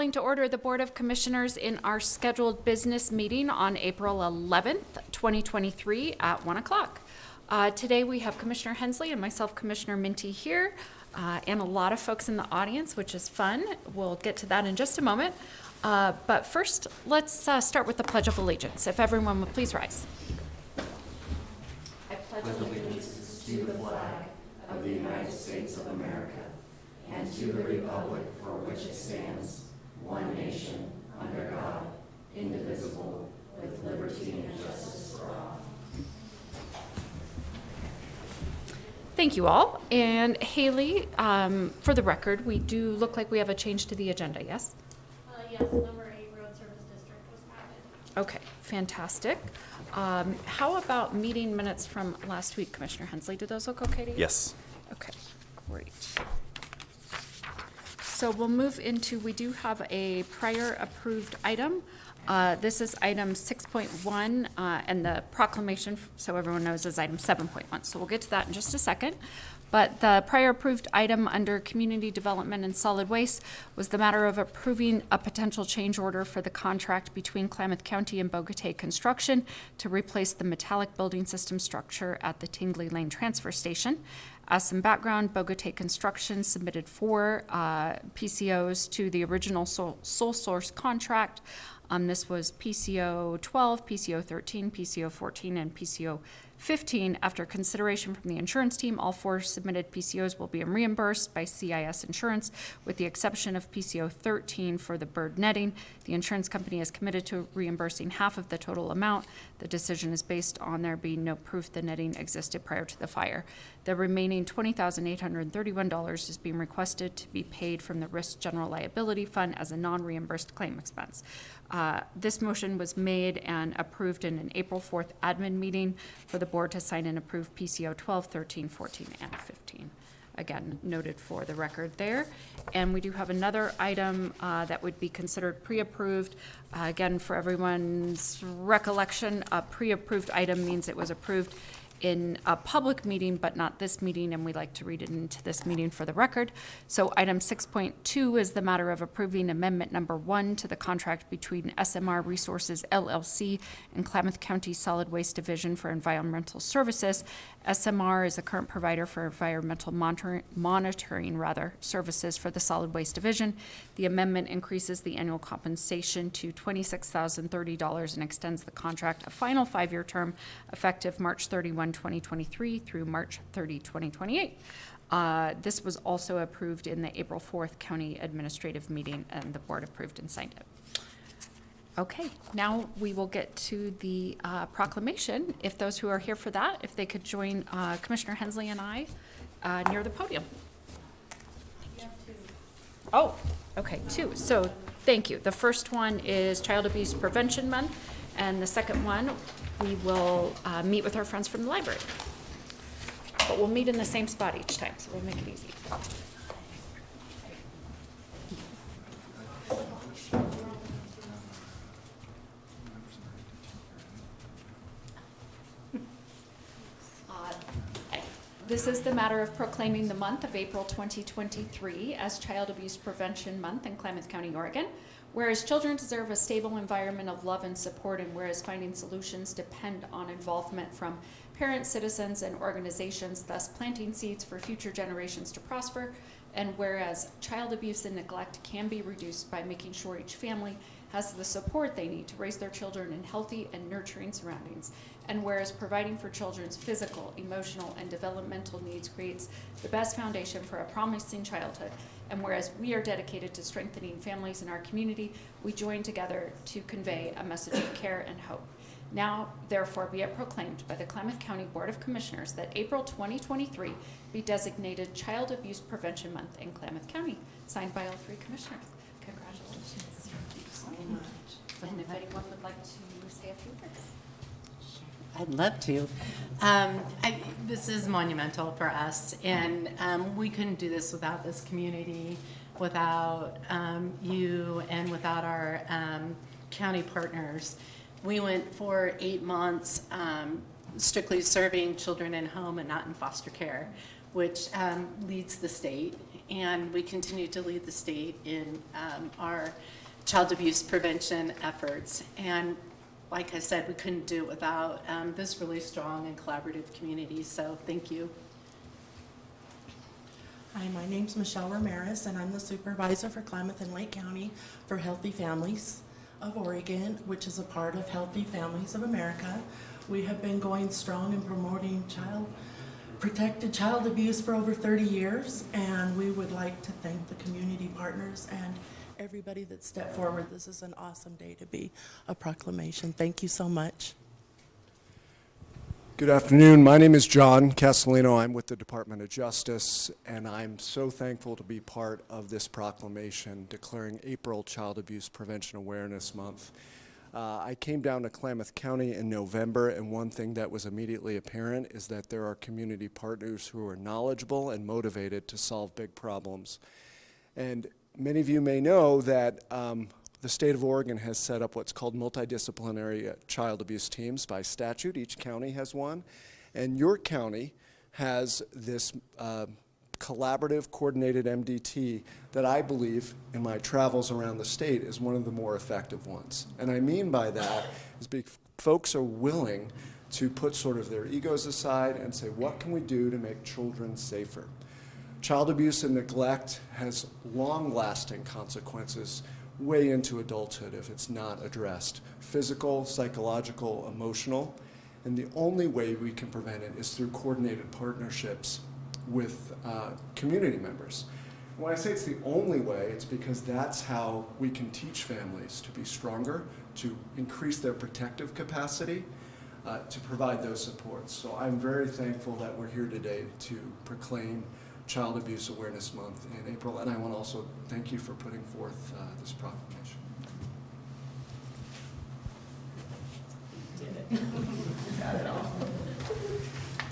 calling to order the Board of Commissioners in our scheduled business meeting on April 11th, 2023 at 1 o'clock. Today we have Commissioner Hensley and myself, Commissioner Minty here, and a lot of folks in the audience, which is fun. We'll get to that in just a moment. But first, let's start with the Pledge of Allegiance. If everyone would please rise. I pledge allegiance to the flag of the United States of America and to the republic for which it stands, one nation, under God, indivisible, with liberty and justice for all. Thank you all. And Haley, for the record, we do look like we have a change to the agenda, yes? Yes, number 8 road service district was added. Okay, fantastic. How about meeting minutes from last week, Commissioner Hensley? Did those look okay to you? Yes. Okay, great. So we'll move into, we do have a prior approved item. This is item 6.1, and the proclamation, so everyone knows, is item 7.1. So we'll get to that in just a second. But the prior approved item under Community Development and Solid Waste was the matter of approving a potential change order for the contract between Klamath County and BOCC Construction to replace the metallic building system structure at the Tingley Lane Transfer Station. As some background, BOCC Construction submitted 4 PCOs to the original sole source contract. This was PCO 12, PCO 13, PCO 14, and PCO 15. After consideration from the insurance team, all 4 submitted PCOs will be reimbursed by CIS Insurance, with the exception of PCO 13 for the bird netting. The insurance company is committed to reimbursing half of the total amount. The decision is based on there being no proof the netting existed prior to the fire. The remaining $20,831 is being requested to be paid from the Risk General Liability Fund as a non-reimbursed claim expense. This motion was made and approved in an April 4th admin meeting for the board to sign and approve PCO 12, 13, 14, and 15. Again, noted for the record there. And we do have another item that would be considered pre-approved. Again, for everyone's recollection, a pre-approved item means it was approved in a public meeting, but not this meeting, and we'd like to read it into this meeting for the record. So item 6.2 is the matter of approving amendment number 1 to the contract between SMR Resources LLC and Klamath County Solid Waste Division for Environmental Services. SMR is the current provider for environmental monitoring services for the Solid Waste Division. The amendment increases the annual compensation to $26,030 and extends the contract a final 5-year term effective March 31, 2023 through March 30, 2028. This was also approved in the April 4th county administrative meeting, and the board approved and signed it. Okay, now we will get to the proclamation. If those who are here for that, if they could join Commissioner Hensley and I near the podium. You have 2. Oh, okay, 2. So thank you. The first one is Child Abuse Prevention Month, and the second one, we will meet with our friends from the library. But we'll meet in the same spot each time, so we'll make it easy. This is the matter of proclaiming the month of April 2023 as Child Abuse Prevention Month in Klamath County, Oregon. Whereas children deserve a stable environment of love and support, and whereas finding solutions depend on involvement from parents, citizens, and organizations, thus planting seeds for future generations to prosper, and whereas child abuse and neglect can be reduced by making sure each family has the support they need to raise their children in healthy and nurturing surroundings, and whereas providing for children's physical, emotional, and developmental needs creates the best foundation for a promising childhood, and whereas we are dedicated to strengthening families in our community, we join together to convey a message of care and hope. Now, therefore, be it proclaimed by the Klamath County Board of Commissioners that April 2023 be designated Child Abuse Prevention Month in Klamath County, signed by all 3 commissioners. Congratulations. Thank you so much. And if anyone would like to say a few words. I'd love to. This is monumental for us, and we couldn't do this without this community, without you, and without our county partners. We went for 8 months strictly serving children in home and not in foster care, which leads the state. and we continue to lead the state in our child abuse prevention efforts. And like I said, we couldn't do it without this really strong and collaborative community, so thank you. Hi, my name's Michelle Ramirez, and I'm the supervisor for Klamath and Lake County for Healthy Families of Oregon, which is a part of Healthy Families of America. We have been going strong in promoting protected child abuse for over 30 years, and we would like to thank the community partners and everybody that stepped forward. This is an awesome day to be a proclamation. Thank you so much. Good afternoon. My name is John Castellino. I'm with the Department of Justice, and I'm so thankful to be part of this proclamation declaring April Child Abuse Prevention Awareness Month. I came down to Klamath County in November, and one thing that was immediately apparent is that there are community partners who are knowledgeable and motivated to solve big problems. And many of you may know that the state of Oregon has set up what's called multidisciplinary child abuse teams by statute. Each county has one. And your county has this collaborative, coordinated MDT that I believe, in my travels around the state, is one of the more effective ones. And I mean by that is folks are willing to put sort of their egos aside and say, what can we do to make children safer? Child abuse and neglect has long-lasting consequences way into adulthood if it's not addressed. Physical, psychological, emotional. And the only way we can prevent it is through coordinated partnerships with community members. When I say it's the only way, it's because that's how we can teach families to be stronger, to increase their protective capacity, to provide those supports. So I'm very thankful that we're here today to proclaim Child Abuse Awareness Month in April, and I want to also thank you for putting forth this proclamation.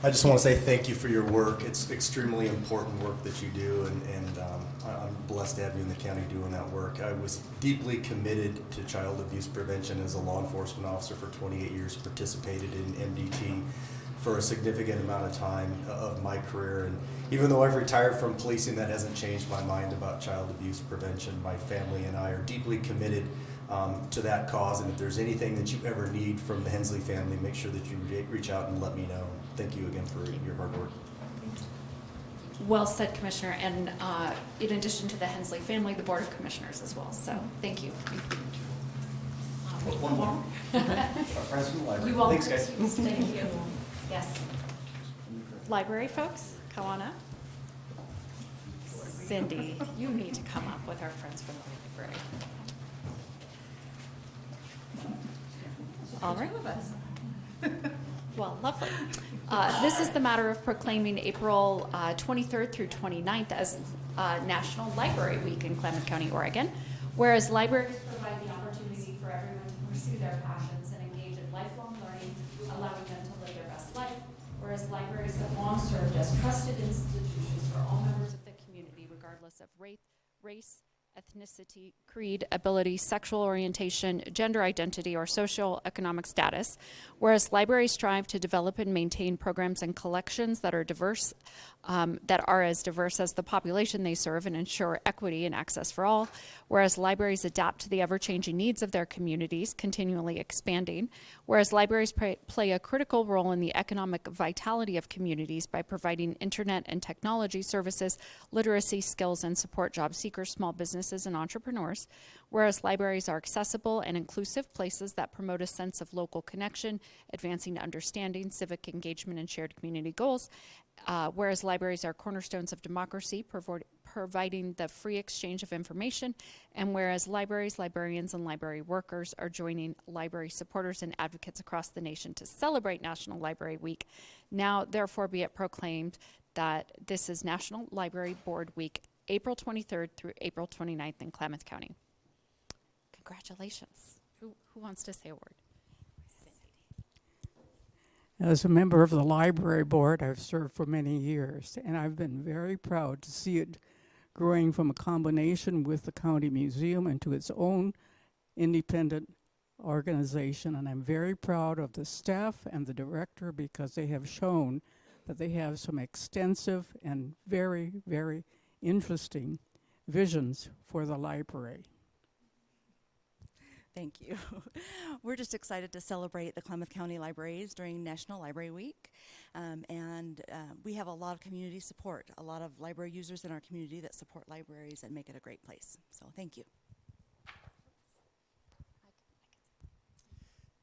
I just want to say thank you for your work. It's extremely important work that you do, and I'm blessed to have you in the county doing that work. I was deeply committed to child abuse prevention as a law enforcement officer for 28 years, participated in MDT for a significant amount of time of my career. And even though I've retired from policing, that hasn't changed my mind about child abuse prevention. My family and I are deeply committed to that cause. And if there's anything that you ever need from the Hensley family, make sure that you reach out and let me know. Thank you again for your hard work. Well said, Commissioner. And in addition to the Hensley family, the Board of Commissioners as well. So thank you. One more. Our friends from the library. We will. Thanks, guys. Thank you. Yes. Library folks, come on up. Cindy, you need to come up with our friends from the library. All right. Well, lovely. This is the matter of proclaiming April 23rd through 29th as National Library Week in Klamath County, Oregon, whereas libraries provide the opportunity for everyone to pursue their passions and engage in lifelong learning, allowing them to live their best life, whereas libraries have long served as trusted institutions for all members of the community, regardless of race, ethnicity, creed, ability, sexual orientation, gender identity, or socioeconomic status, whereas libraries strive to develop and maintain programs and collections that are diverse, that are as diverse as the population they serve and ensure equity and access for all, whereas libraries adapt to the ever-changing needs of their communities, continually expanding, whereas libraries play a critical role in the economic vitality of communities by providing internet and technology services, literacy skills, and support job seekers, small businesses, and entrepreneurs, whereas libraries are accessible and inclusive places that promote a sense of local connection, advancing understanding, civic engagement, and shared community goals, whereas libraries are cornerstones of democracy, providing the free exchange of information, and whereas libraries, librarians, and library workers are joining library supporters and advocates across the nation to celebrate National Library Week, now therefore be it proclaimed that this is National Library Board Week, April 23rd through April 29th in Klamath County. Congratulations. Who wants to say a word? As a member of the library board, I've served for many years, and I've been very proud to see it growing from a combination with the county museum into its own independent organization. And I'm very proud of the staff and the director because they have shown that they have some extensive and very, very interesting visions for the library. Thank you. We're just excited to celebrate the Klamath County Libraries during National Library Week. We have a lot of community support, a lot of library users in our community that support libraries and make it a great place. So thank you.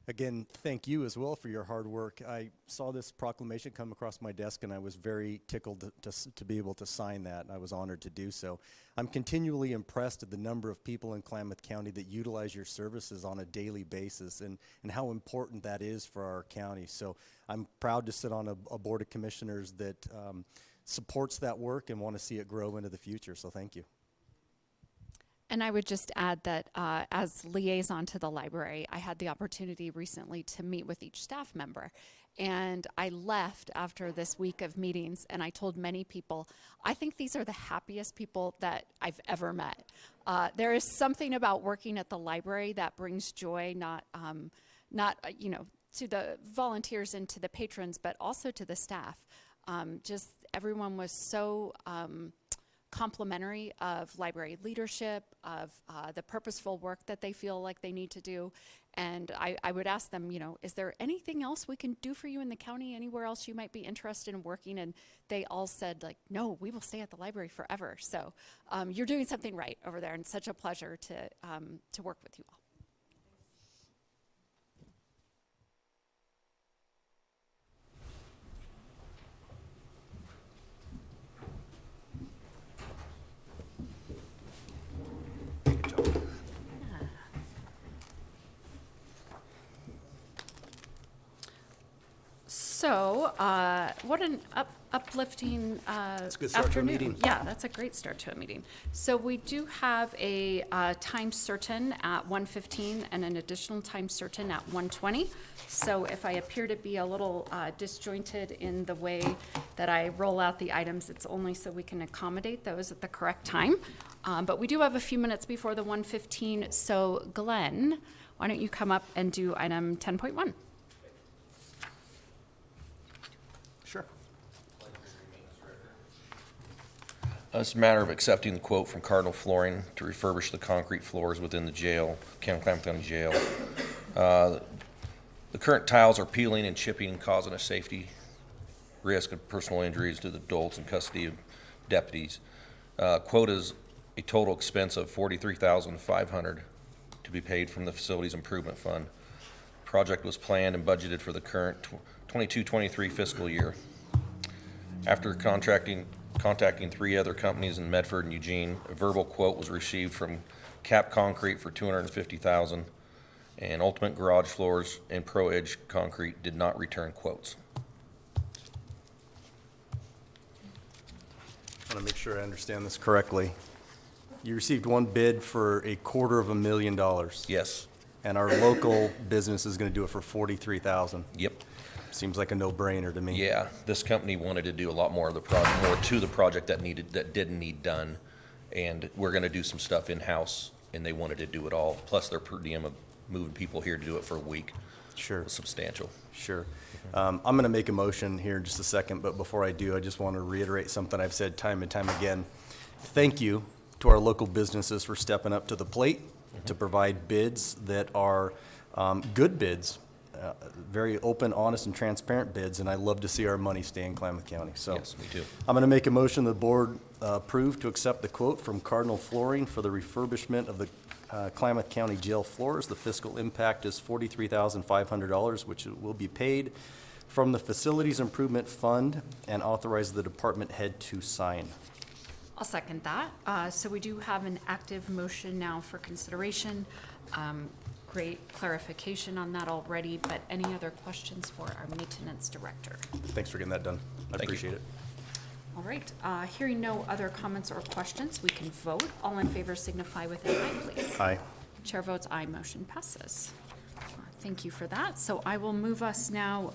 Again, thank you as well for your hard work. I saw this proclamation come across my desk, and I was very tickled to be able to sign that. I was honored to do so. I'm continually impressed at the number of people in Klamath County that utilize your services on a daily basis, and how important that is for our county. So I'm proud to sit on a board of commissioners that supports that work and want to see it grow into the future. So thank you. And I would just add that as liaison to the library, I had the opportunity recently to meet with each staff member. And I left after this week of meetings, and I told many people, I think these are the happiest people that I've ever met. There is something about working at the library that brings joy, not to the volunteers and to the patrons, but also to the staff. Just everyone was so complimentary of library leadership, of the purposeful work that they feel like they need to do. And I would ask them, is there anything else we can do for you in the county, anywhere else you might be interested in working? And they all said, no, we will stay at the library forever. So you're doing something right over there, and such a pleasure to work with you all. So, what an uplifting It's a good start to a afternoon. meeting. Yeah, that's a great start to a meeting. So we do have a time certain at 1:15 and an additional time certain at 1:20. So if I appear to be a little disjointed in the way that I roll out the items, it's only so we can accommodate those at the correct time. But we do have a few minutes before the 1:15. So Glenn, why don't you come up and do item 10.1? Sure. It's a matter of accepting the quote from Cardinal Flooring to refurbish the concrete floors within the jail, Klamath County Jail. The current tiles are peeling and chipping and causing a safety risk of personal injuries to the adults in custody of deputies. Quote is a total expense of $43,500 to be paid from the Facilities Improvement Fund. Project was planned and budgeted for the current 22-23 fiscal year. After contacting 3 other companies in Medford and Eugene, a verbal quote was received from Cap Concrete for $250,000, and Ultimate Garage Floors and Pro Edge Concrete did not return quotes. I want to make sure I understand this correctly. You received one bid for $250,000. Yes. And our local business is going to do it for $43,000. Yep. Seems like a no-brainer to me. Yeah, this company wanted to do a lot more of the project, more to the project that didn't need done, and we're going to do some stuff in-house, and they wanted to do it all. Plus, their per diem of moving people here to do it for a week Sure. was substantial. Sure. I'm going to make a motion here in just a second, but before I do, I just want to reiterate something I've said time and time again. Thank you to our local businesses for stepping up to the plate to provide bids that are good bids, very open, honest, and transparent bids, and I love to see our money stay in Klamath County. So Yes, me too. I'm going to make a motion the board approve to accept the quote from Cardinal Flooring for the refurbishment of the Klamath County jail floors. The fiscal impact is $43,500, which will be paid from the Facilities Improvement Fund, and authorize the department head to sign. I'll second that. So we do have an active motion now for consideration. Great clarification on that already, but any other questions for our maintenance director? Thanks for getting that done. I Thank you. appreciate it. All right, hearing no other comments or questions, we can vote. All in favor signify with an aye, please. Aye. Chair votes aye, motion passes. Thank you for that. So I will move us now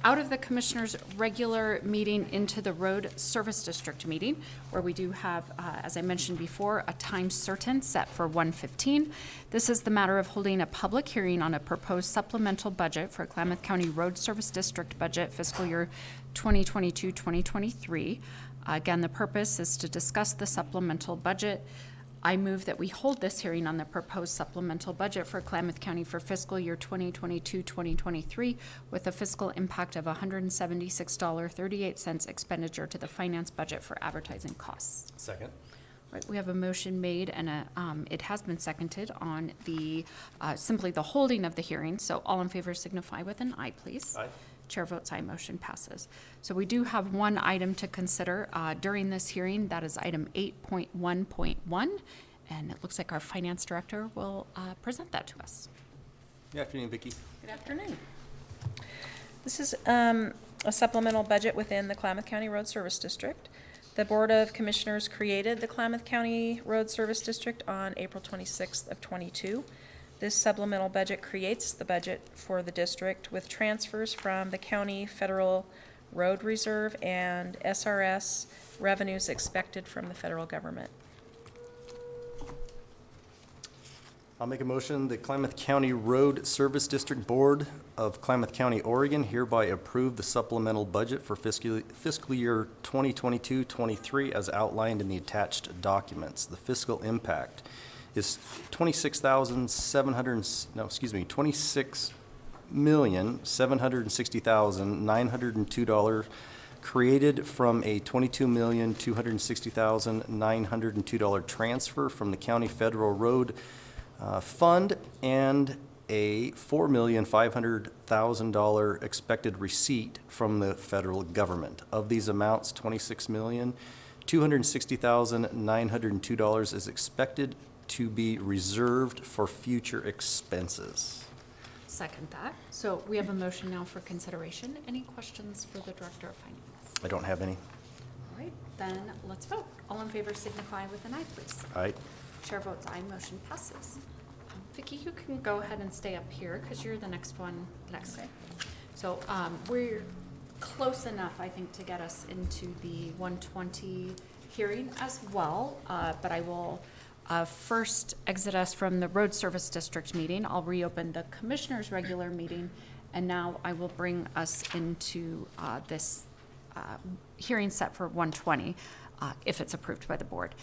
out of the Commissioners' regular meeting into the Road Service District meeting, where we do have, as I mentioned before, a time certain set for 1:15. This is the matter of holding a public hearing on a proposed supplemental budget for Klamath County Road Service District budget fiscal year 2022-2023. Again, the purpose is to discuss the supplemental budget. I move that we hold this hearing on the proposed supplemental budget for Klamath County for fiscal year 2022-2023 with a fiscal impact of $176.38 expenditure to the finance budget for advertising costs. Second. Right, we have a motion made and it has been seconded on the, simply the holding of the hearing. So all in favor signify with an aye, please. Aye. Chair votes aye, motion passes. So we do have one item to consider during this hearing. That is item 8.1.1. And it looks like our finance director will present that to us. Good afternoon, Vicki. Good afternoon. This is a supplemental budget within the Klamath County Road Service District. The Board of Commissioners created the Klamath County Road Service District on April 26th of '22. This supplemental budget creates the budget for the district with transfers from the county federal road reserve and SRS revenues expected from the federal government. I'll make a motion, the Klamath County Road Service District Board of Klamath County, Oregon hereby approve the supplemental budget for fiscal year 2022-23 as outlined in the attached documents. The fiscal impact is $26,760,902 created from a $22,260,902 transfer from the County Federal Road Fund and a $4,500,000 expected receipt from the federal government. Of these amounts, $26,260,902 is expected to be reserved for future expenses. Second that. So we have a motion now for consideration. Any questions for the Director of Finance? I don't have any. All right, then let's vote. All in favor signify with an aye, please. Aye. Chair votes aye, motion passes. Vicki, you can go ahead and stay up here because you're the next one next. Okay. So we're close enough, I think, to get us into the 120 hearing as well. But I will first exit us from the Road Service District meeting. I'll reopen the Commissioner's regular meeting. And now I will bring us into this hearing set for 120 if it's approved by the board.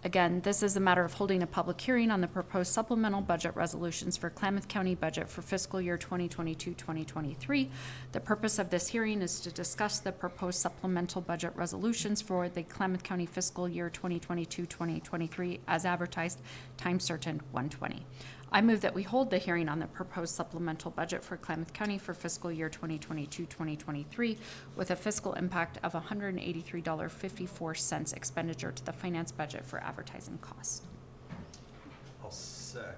Again, this is a matter of holding a public hearing on the proposed supplemental budget resolutions for Klamath County budget for fiscal year 2022-2023. The purpose of this hearing is to discuss the proposed supplemental budget resolutions for the Klamath County fiscal year 2022-2023 as advertised, time certain 120. I move that we hold the hearing on the proposed supplemental budget for Klamath County for fiscal year 2022-2023 with a fiscal impact of $183.54 expenditure to the finance budget for advertising costs. I'll second.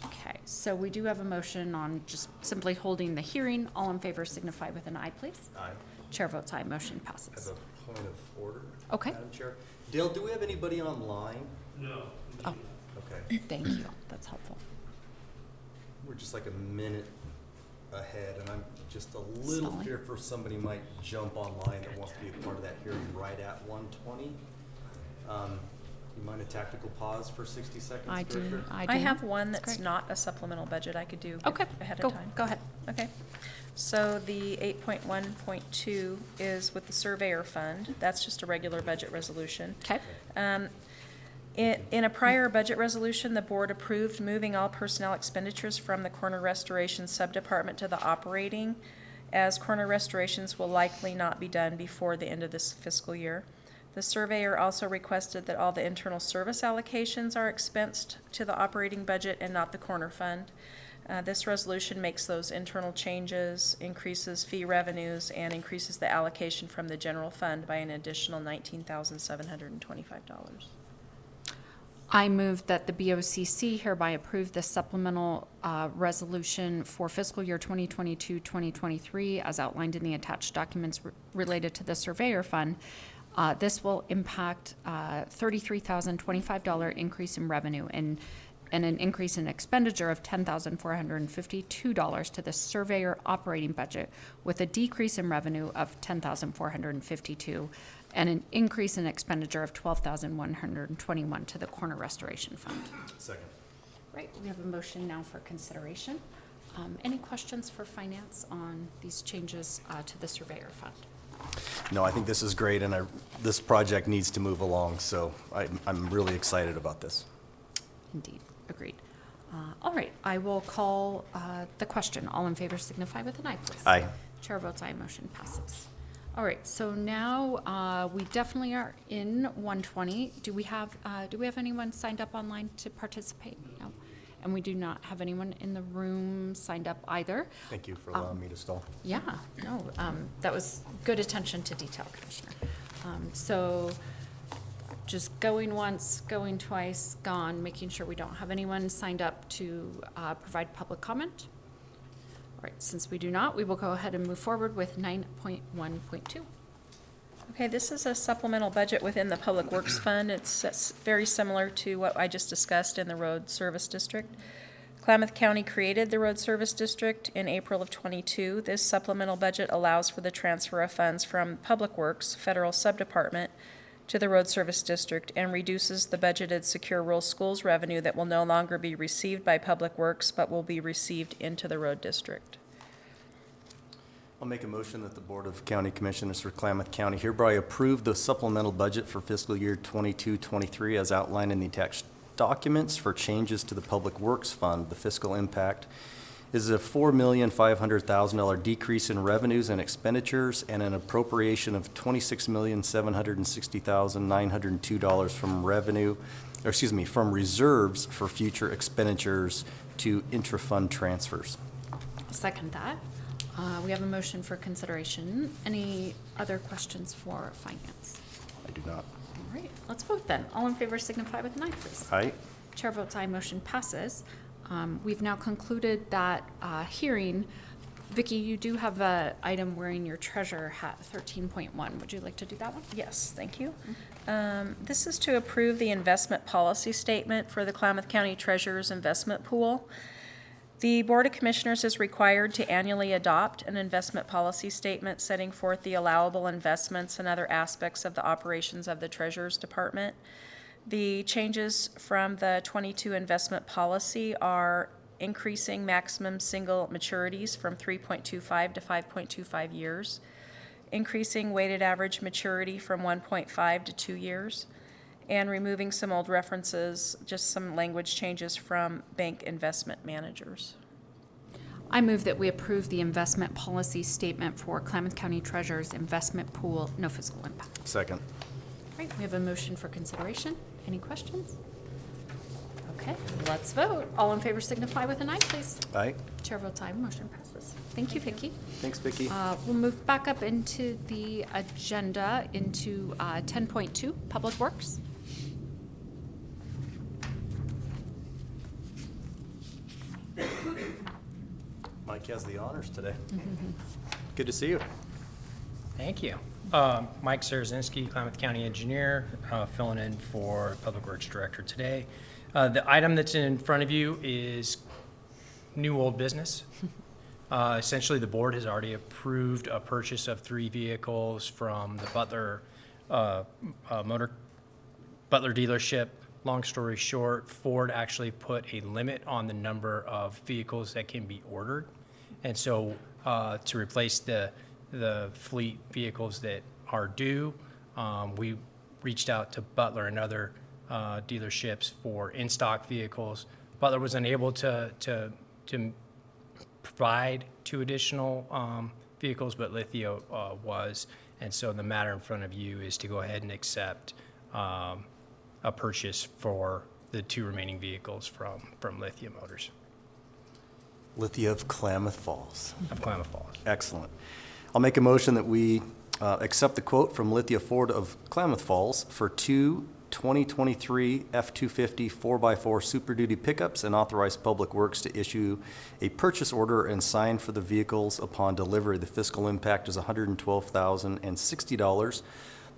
Okay, so we do have a motion on just simply holding the hearing. All in favor signify with an aye, please. Aye. Chair votes aye, motion As passes. a point of order, Okay. Madam Chair. Dale, do we have anybody online? Oh, Okay. thank you, that's helpful. We're just like a minute ahead, and I'm just a little Stalling. fearful somebody might jump online that wants to be a part of that hearing right at 1:20. You mind a tactical pause for 60 seconds, I do, Director? I have one That's that's great. not a supplemental budget I could do Okay, ahead go, of time. go ahead. Okay. So the 8.1.2 is with the surveyor fund. That's just a regular budget resolution. Okay, In a prior budget resolution, the board approved moving all personnel expenditures from the corner restoration subdepartment to the operating, as corner restorations will likely not be done before the end of this fiscal year. The surveyor also requested that all the internal service allocations are expensed to the operating budget and not the corner fund. This resolution makes those internal changes, increases fee revenues, and increases the allocation from the general fund by an additional $19,725. I move that the BOCC hereby approve the supplemental resolution for fiscal year 2022-2023 as outlined in the attached documents related to the surveyor fund. This will impact $33,025 increase in revenue and an increase in expenditure of $10,452 to the surveyor operating budget with a decrease in revenue of $10,452 and an increase in expenditure of $12,121 to the corner restoration fund. Second. Right, we have a motion now for consideration. Any questions for finance on these changes to the surveyor fund? No, I think this is great, and this project needs to move along, so I'm really excited about this. Indeed, agreed. All right, I will call the question. All in favor signify with an aye, please. Aye. Chair votes aye, motion passes. All right, so now we definitely are in 120. Do we have anyone signed up online to participate? No. And we do not have anyone in the room signed up either. Thank you for allowing me to stall. Yeah, no, that was good attention to detail, Commissioner. So just going once, going twice, gone, making sure we don't have anyone signed up to provide public comment. All right, since we do not, we will go ahead and move forward with 9.1.2. Okay, this is a supplemental budget within the Public Works Fund. It's very similar to what I just discussed in the Road Service District. Klamath County created the Road Service District in April of '22. This supplemental budget allows for the transfer of funds from Public Works, federal subdepartment, to the Road Service District and reduces the budgeted secure rural schools revenue that will no longer be received by Public Works but will be received into the Road District. I'll make a motion that the Board of County Commissioners for Klamath County hereby approve the supplemental budget for fiscal year 22-23 as outlined in the attached documents for changes to the Public Works Fund. The fiscal impact is a $4,500,000 decrease in revenues and expenditures and an appropriation of $26,760,902 from reserves for future expenditures to intra-fund transfers. I'll second that. We have a motion for consideration. Any other questions for finance? I do not. All right, let's vote then. All in favor signify with an aye, please. Aye. Chair votes aye, motion passes. We've now concluded that hearing. Vicki, you do have an item wearing your treasurer hat, 13.1. Would you like to do that one? Yes, thank you. This is to approve the investment policy statement for the Klamath County Treasurer's Investment Pool. The Board of Commissioners is required to annually adopt an investment policy statement setting forth the allowable investments and other aspects of the operations of the Treasurer's Department. The changes from the 22 investment policy are increasing maximum single maturities from 3.25 to 5.25 years, increasing weighted average maturity from 1.5 to 2 years, and removing some old references, just some language changes from bank investment managers. I move that we approve the investment policy statement for Klamath County Treasurer's investment pool, no fiscal impact. Second. All right, we have a motion for consideration. Any questions? Okay, let's vote. All in favor signify with an aye, please. Aye. Chair votes aye, motion passes. Thank you, Vicki. Thanks, Vicki. We'll move back up into the agenda into 10.2, Public Works. Mike has the honors today. Good to see you. Thank you. Mike Sarazinski, Klamath County Engineer, filling in for Public Works Director today. The item that's in front of you is new old business. Essentially, the board has already approved a purchase of 3 vehicles from the Butler dealership. Long story short, Ford actually put a limit on the number of vehicles that can be ordered. And so to replace the fleet vehicles that are due, we reached out to Butler and other dealerships for in-stock vehicles. Butler was unable to provide 2 additional vehicles, but Lithia was. And so the matter in front of you is to go ahead and accept a purchase for the 2 remaining vehicles from Lithia Motors. Lithia of Klamath Falls. Of Klamath Falls. Excellent. I'll make a motion that we accept the quote from Lithia Ford of Klamath Falls for 2 2023 F-250 4x4 Super Duty pickups and authorize Public Works to issue a purchase order and sign for the vehicles upon delivery. The fiscal impact is $112,060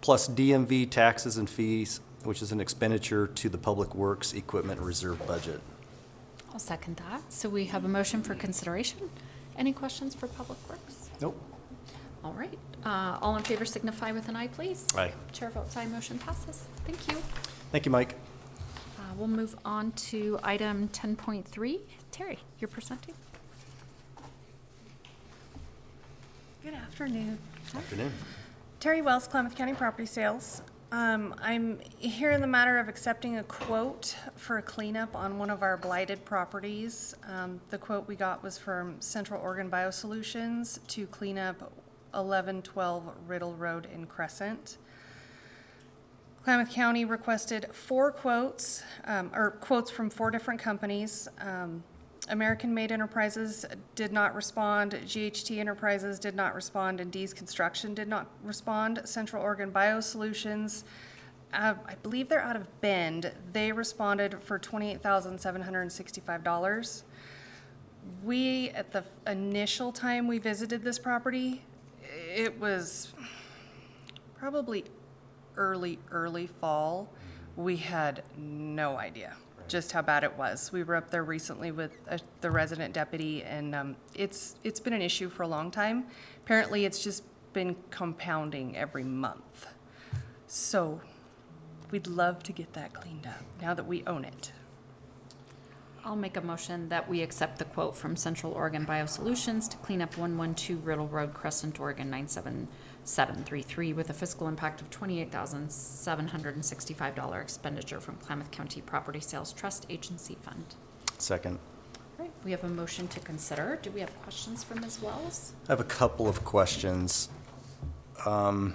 plus DMV taxes and fees, which is an expenditure to the Public Works Equipment Reserve budget. I'll second that. So we have a motion for consideration. Any questions for Public Works? Nope. All right. All in favor signify with an aye, please. Aye. Chair votes aye, motion passes. Thank you. Thank you, Mike. We'll move on to item 10.3. Terry, you're presenting. Good afternoon. Afternoon. Terry Wells, Klamath County Property Sales. I'm here in the matter of accepting a quote for a cleanup on one of our blighted properties. The quote we got was from Central Oregon Biosolutions to clean up 1112 Riddle Road in Crescent. Klamath County requested 4 quotes, or quotes from 4 different companies. American Made Enterprises did not respond, GHT Enterprises did not respond, and D's Construction did not respond. Central Oregon Biosolutions, I believe they're out of Bend. They responded for $28,765. We, at the initial time we visited this property, it was probably early fall. We had no idea just how bad it was. We were up there recently with the resident deputy, and it's been an issue for a long time. Apparently, it's just been compounding every month. So we'd love to get that cleaned up now that we own it. I'll make a motion that we accept the quote from Central Oregon Biosolutions to clean up 112 Riddle Road, Crescent, Oregon 97733 with a fiscal impact of $28,765 expenditure from Klamath County Property Sales Trust Agency Fund. Second. All right, we have a motion to consider. Do we have questions for Ms. Wells? I have a couple of questions. And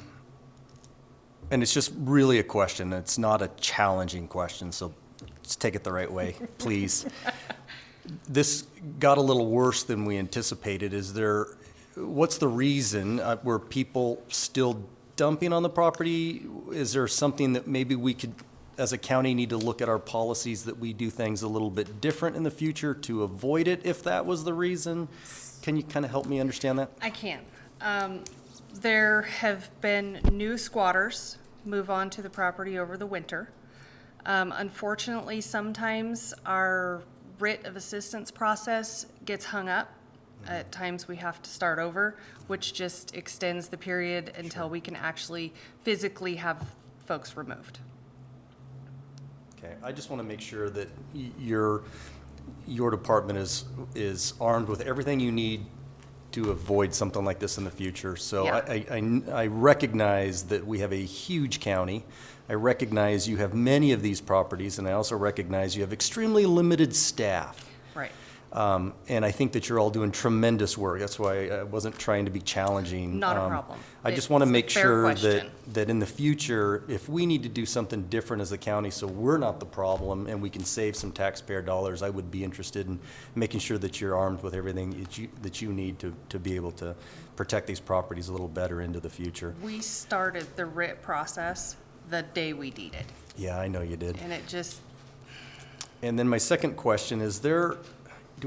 it's just really a question. It's not a challenging question, so just take it the right way, please. This got a little worse than we anticipated. What's the reason? Were people still dumping on the property? Is there something that maybe we could, as a county, need to look at our policies that we do things a little bit different in the future to avoid it if that was the reason? Can you kind of help me understand that? I can. There have been new squatters move on to the property over the winter. Unfortunately, sometimes our writ of assistance process gets hung up. At times we have to start over, which just extends the period until we can actually physically have folks removed. Okay, I just want to make sure that your department is armed with everything you need to avoid something like this in the future. So Yeah. I recognize that we have a huge county. I recognize you have many of these properties, and I also recognize you have extremely limited staff. Right. And I think that you're all doing tremendous work. That's why I wasn't trying to be challenging. Not a problem. I just want to It's a make fair sure question. that in the future, if we need to do something different as a county so we're not the problem and we can save some taxpayer dollars, I would be interested in making sure that you're armed with everything that you need to be able to protect these properties a little better into the future. We started the writ process the day we deeded, Yeah, I know you did. and it just, And then my second question is do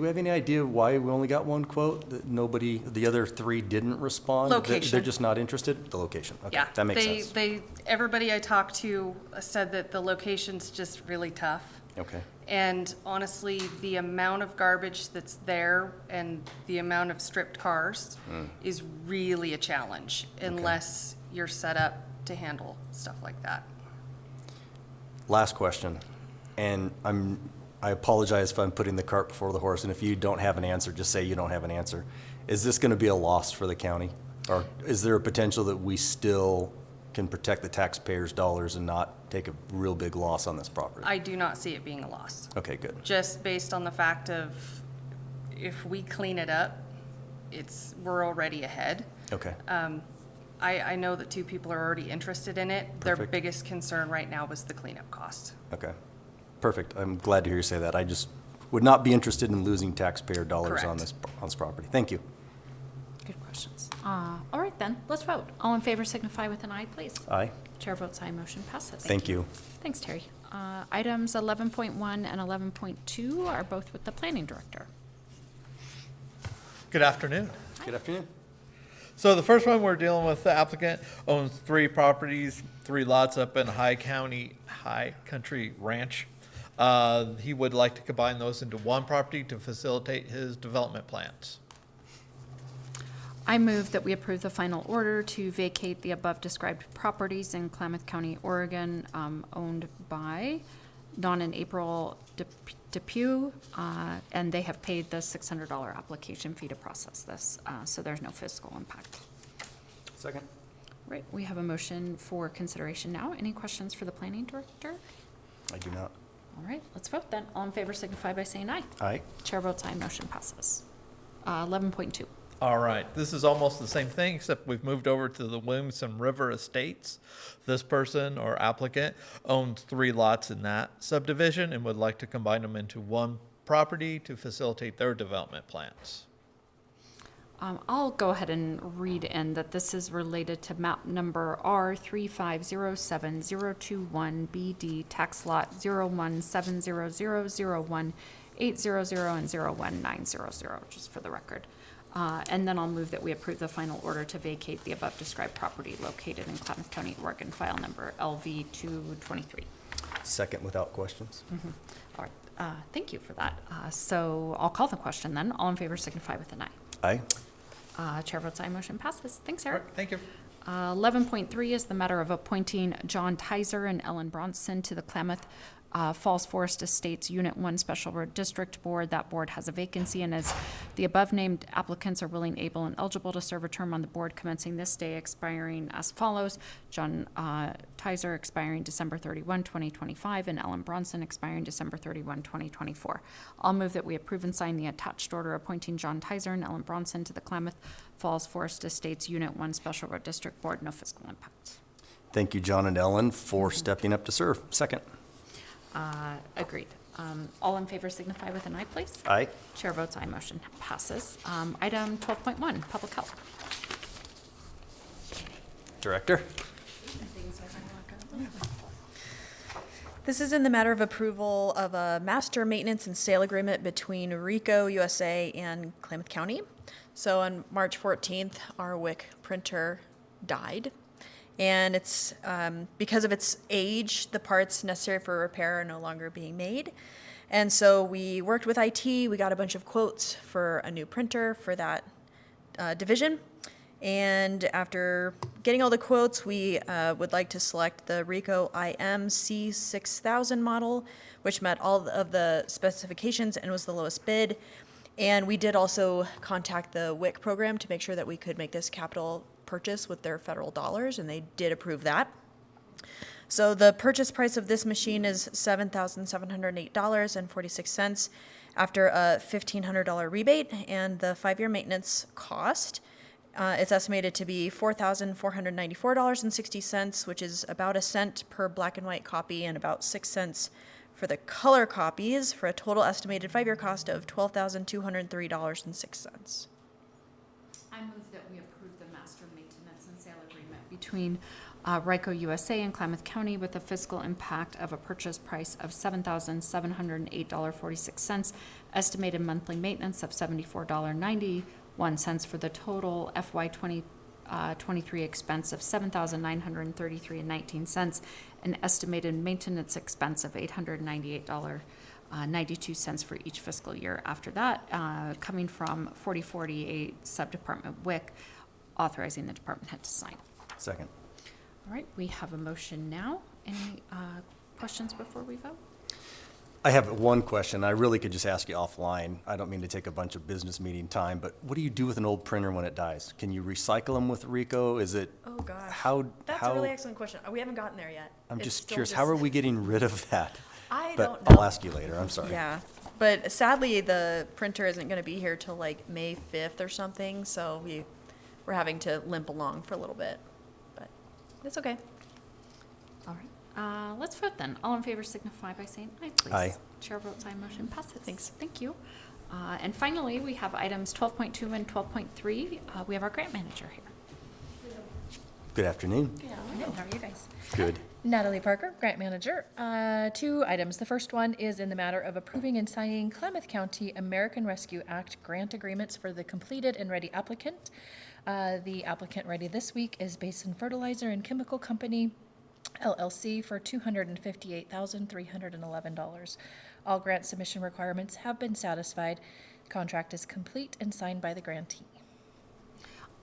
we have any idea why we only got 1 quote? That the other 3 didn't respond? Location. They're just not interested? The location, okay, yeah. that makes sense. Everybody I talked to said that the location's just really tough. Okay, And honestly, the amount of garbage that's there and the amount of stripped cars is really a challenge unless you're set up to handle stuff like that. last question, and I apologize if I'm putting the cart before the horse, and if you don't have an answer, just say you don't have an answer. Is this gonna be a loss for the county? Or is there a potential that we still can protect the taxpayers' dollars and not take a real big loss on this property? I do not see it being a loss, Okay, good. just based on the fact of if we clean it up, we're already ahead. Okay, I know that 2 people are already interested in it. Their Perfect. biggest concern right now was the cleanup cost. okay. Perfect. I'm glad to hear you say that. I just would not be interested in losing taxpayer dollars on Correct. this property. Thank you. Good questions. All right then, let's vote. All in favor signify with an aye, please. Aye. Chair votes aye, motion passes. Thank you. Thanks, Terry. Items 11.1 and 11.2 are both with the planning director. Good afternoon. Good afternoon. So the first one, we're dealing with the applicant owns 3 properties, 3 lots up in High Country Ranch. He would like to combine those into 1 property to facilitate his development plans. I move that we approve the final order to vacate the above described properties in Klamath County, Oregon, owned by Don and April Depew, and they have paid the $600 application fee to process this, so there's no fiscal impact. Second. Right, we have a motion for consideration now. Any questions for the planning director? I do not. All right, let's vote then. All in favor signify by saying aye. Aye. Chair votes aye, motion passes. 11.2. All right, this is almost the same thing, except we've moved over to the Williamson River Estates. This person or applicant owns 3 lots in that subdivision and would like to combine them into one property to facilitate their development plans. I'll go ahead and read in that this is related to map number R3507021BD, tax lot 017000180 and 01900, just for the record. And then I'll move that we approve the final order to vacate the above described property located in Klamath County, Oregon, file number LV223. Second without questions. All right, thank you for that. So I'll call the question then. All in favor signify with an aye. Aye. Chair votes aye, motion passes. Thanks, All Eric. right, thank you. 11.3 is the matter of appointing John Tizer and Ellen Bronson to the Klamath Falls Forest Estates Unit 1 Special Road District Board. That board has a vacancy, and as the above-named applicants are willing, able, and eligible to serve a term on the board commencing this day, expiring as follows: John Tizer expiring December 31, 2025, and Ellen Bronson expiring December 31, 2024. I'll move that we approve and sign the attached order appointing John Tizer and Ellen Bronson to the Klamath Falls Forest Estates Unit 1 Special Road District Board. No fiscal impact. Thank you, John and Ellen, for stepping up to serve. Second. Agreed. All in favor signify with an aye, please. Aye. Chair votes aye, motion passes. Item 12.1, public health. Director. This is in the matter of approval of a master maintenance and sale agreement between Rico USA and Klamath County. So on March 14th, our WIC printer died. And it's because of its age, the parts necessary for repair are no longer being made. And so we worked with IT. We got a bunch of quotes for a new printer for that division. And after getting all the quotes, we would like to select the Rico IM C6000 model, which met all of the specifications and was the lowest bid. And we did also contact the WIC program to make sure that we could make this capital purchase with their federal dollars, and they did approve that. So the purchase price of this machine is $7,708.46 after a $1,500 rebate, and the 5-year maintenance cost it's estimated to be $4,494.60, which is about a cent per black and white copy and about 6 cents for the color copies, for a total estimated 5-year cost of $12,203.06. I move that we approve the master maintenance and sale agreement between Rico USA and Klamath County with a fiscal impact of a purchase price of $7,708.46, estimated monthly maintenance of $74.91 for the total FY 2023 expense of $7,933.19, an estimated maintenance expense of $898.92 for each fiscal year after that, coming from 4048 Subdepartment WIC, authorizing the department head to sign. Second. All right, we have a motion now. Any questions before we vote? I have one question. I really could just ask you offline. I don't mean to take a bunch of business meeting time, but what do you do with an old printer when it dies? Can you recycle them with Rico? Is it? Oh, gosh. That's how? a really excellent question. We haven't gotten there yet. I'm It's just still curious. How are we getting rid of that? I But don't know. I'll ask you later. I'm sorry. Yeah, but sadly, the printer isn't going to be here till like May 5th or something, so we're having to limp along for a little bit, but it's okay. All right, let's vote then. All in favor signify by saying aye, please. Aye. Chair votes aye, motion passes. Thanks. Thank you. And finally, we have items 12.2 and 12.3. We have our grant manager here. Good afternoon. How are you guys? Good. Natalie Parker, Grant Manager. 2 items. The first one is in the matter of approving and signing Klamath County American Rescue Act grant agreements for the completed and ready applicant. The applicant ready this week is Basin Fertilizer and Chemical Company, LLC, for $258,311. All grant submission requirements have been satisfied. The contract is complete and signed by the grantee.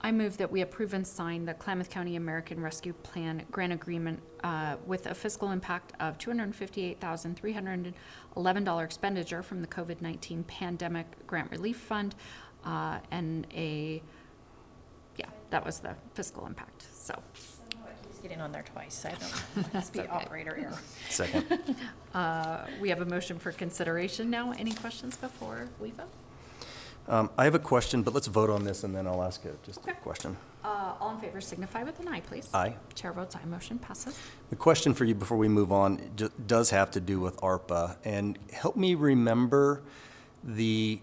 I move that we approve and sign the Klamath County American Rescue Plan grant agreement with a fiscal impact of $258,311 expenditure from the COVID-19 Pandemic Grant Relief Fund, and that was the fiscal impact. So keeps getting on there twice. I don't know. It must be okay. operator error. Second. We have a motion for consideration now. Any questions before we vote? I have a question, but let's vote on this and then I'll ask just a Okay. question. All in favor signify with an aye, please. Aye. Chair votes aye, motion passes. The question for you before we move on does have to do with ARPA. And help me remember the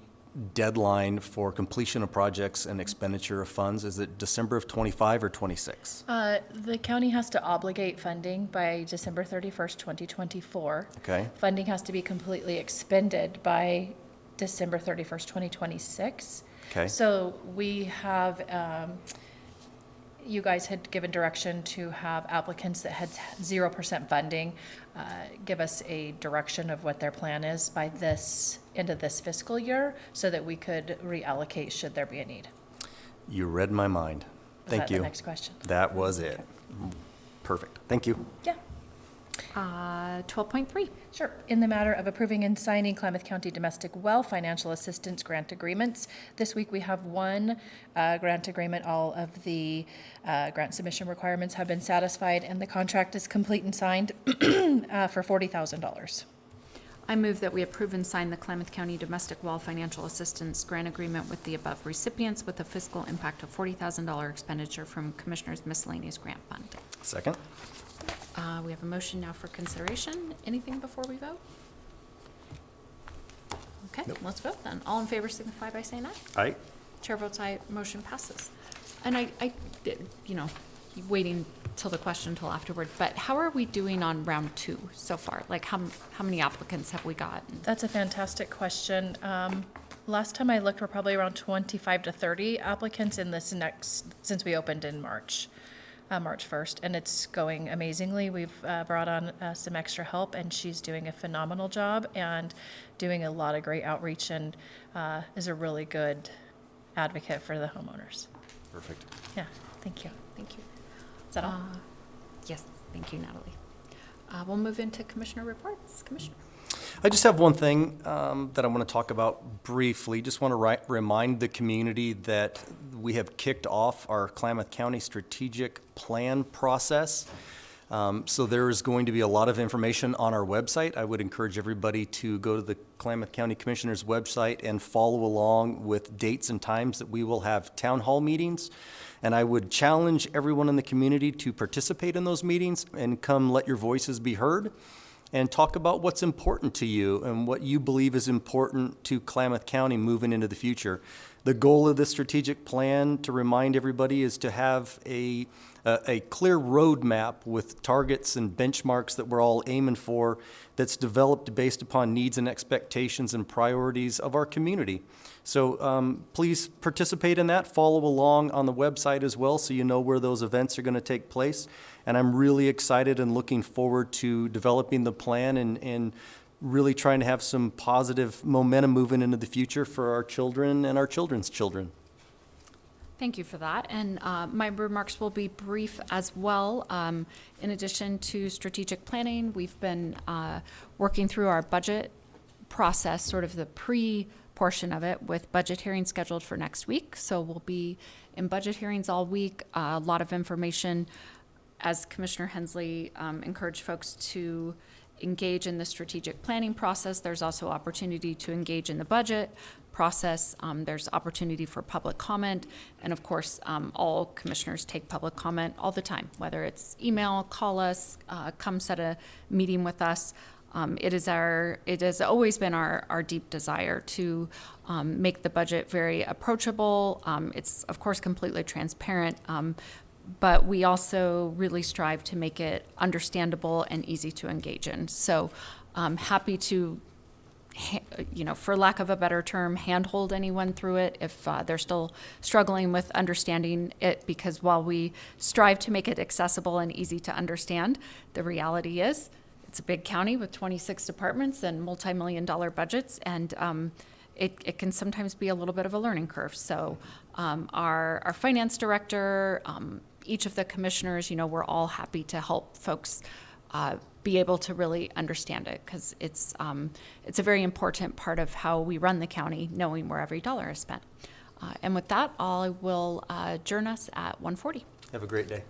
deadline for completion of projects and expenditure of funds. Is it December of 25 or 26? The county has to obligate funding by December 31st, 2024. Okay. Funding has to be completely expended by December 31st, 2026. Okay. So we have, you guys had given direction to have applicants that had 0% funding give us a direction of what their plan is by this end of this fiscal year so that we could reallocate should there be a need. You read my mind. Was Thank that you. the next question? That was it. Perfect. Thank you. Yeah. 12.3. Sure. In the matter of approving and signing Klamath County Domestic Well Financial Assistance Grant Agreements, this week we have one grant agreement. All of the grant submission requirements have been satisfied, and the contract is complete and signed for $40,000. I move that we approve and sign the Klamath County Domestic Well Financial Assistance Grant Agreement with the above recipients with a fiscal impact of $40,000 expenditure from Commissioner's Miscellaneous Grant Fund. Second. We have a motion now for consideration. Anything before we vote? Okay, let's vote then. All in favor signify by saying aye. Aye. Chair votes aye, motion passes. And I waiting till the question till afterward, but how are we doing on round 2 so far? Like how many applicants have we got? That's a fantastic question. Last time I looked, we're probably around 25 to 30 applicants in this since we opened in March 1st, and it's going amazingly. We've brought on some extra help, and she's doing a phenomenal job and doing a lot of great outreach and is a really good advocate for the homeowners. Perfect. Yeah, thank you. Thank you. Is that all? Yes, thank you, Natalie. We'll move into Commissioner reports. Commissioner. I just have one thing that I want to talk about briefly. Just want to remind the community that we have kicked off our Klamath County strategic plan process. So there is going to be a lot of information on our website. I would encourage everybody to go to the Klamath County Commissioner's website and follow along with dates and times that we will have town hall meetings. And I would challenge everyone in the community to participate in those meetings and come let your voices be heard and talk about what's important to you and what you believe is important to Klamath County moving into the future. The goal of this strategic plan, to remind everybody, is to have a clear roadmap with targets and benchmarks that we're all aiming for, that's developed based upon needs and expectations and priorities of our community. So please participate in that. Follow along on the website as well so you know where those events are going to take place. And I'm really excited and looking forward to developing the plan and really trying to have some positive momentum moving into the future for our children and our children's children. Thank you for that. And my remarks will be brief as well. In addition to strategic planning, we've been working through our budget process, sort of the pre-portion of it, with budget hearings scheduled for next week. So we'll be in budget hearings all week. A lot of information, as Commissioner Hensley encouraged folks to engage in the strategic planning process. There's also opportunity to engage in the budget process. There's opportunity for public comment. And of course, all commissioners take public comment all the time, whether it's email, call us, come set a meeting with us. It has always been our deep desire to make the budget very approachable. It's of course completely transparent, but we also really strive to make it understandable and easy to engage in. So happy to, for lack of a better term, handhold anyone through it if they're still struggling with understanding it, because while we strive to make it accessible and easy to understand, the reality is it's a big county with 26 departments and multi-million-dollar budgets, and it can sometimes be a little bit of a learning curve. So our finance director, each of the commissioners, we're all happy to help folks be able to really understand it, because it's a very important part of how we run the county, knowing where every dollar is spent. And with that, I will adjourn us at 1:40. Have a great day.